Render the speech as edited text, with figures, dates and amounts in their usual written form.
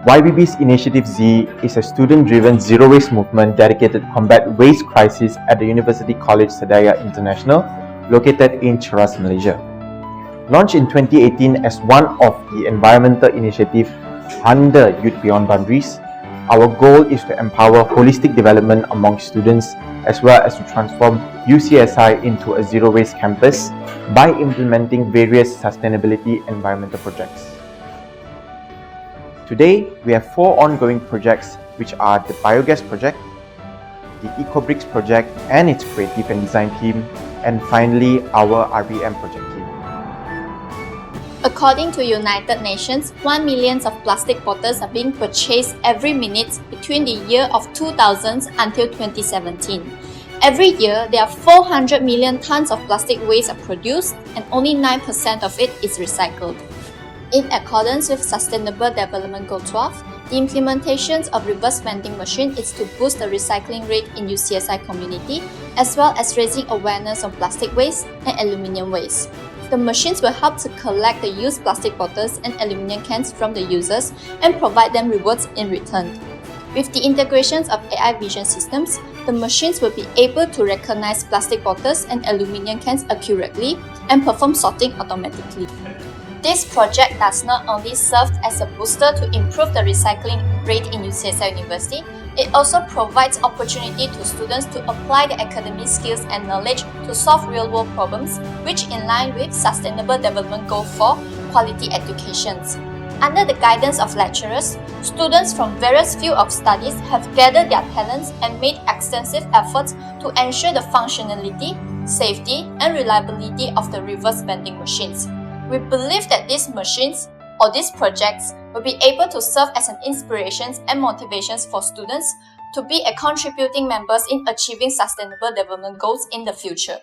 YBB's Initiative Z is a student-driven zero-waste movement dedicated to combat waste crisis at the University College Sedaya International, located in Cheras, Malaysia. Launched in 2018 as one of the environmental initiatives under Youth Beyond Boundaries, our goal is to empower holistic development among students as well as to transform UCSI into a zero-waste campus by implementing various sustainability environmental projects. Today, we have 4 ongoing projects, which are the Biogas Project, the EcoBricks Project and its creative and design team, and finally, our RVM project team. According to United Nations, 1 million of plastic bottles are being purchased every minute between the year of 2000 until 2017. Every year, there are 400 million tons of plastic waste are produced and only 9% of it is recycled. In accordance with Sustainable Development Goal 12, the implementation of reverse vending machine is to boost the recycling rate in UCSI community as well as raising awareness on plastic waste and aluminium waste. The machines will help to collect the used plastic bottles and aluminium cans from the users and provide them rewards in return. With the integrations of AI vision systems, the machines will be able to recognize plastic bottles and aluminium cans accurately and perform sorting automatically. This project does not only serve as a booster to improve the recycling rate in UCSI University, it also provides opportunity to students to apply their academic skills and knowledge to solve real-world problems, which in line with Sustainable Development Goal 4, quality educations. Under the guidance of lecturers, students from various fields of studies have gathered their talents and made extensive efforts to ensure the functionality, safety, and reliability of the reverse vending machines. We believe that these machines or these projects will be able to serve as an inspiration and motivations for students to be a contributing members in achieving sustainable development goals in the future.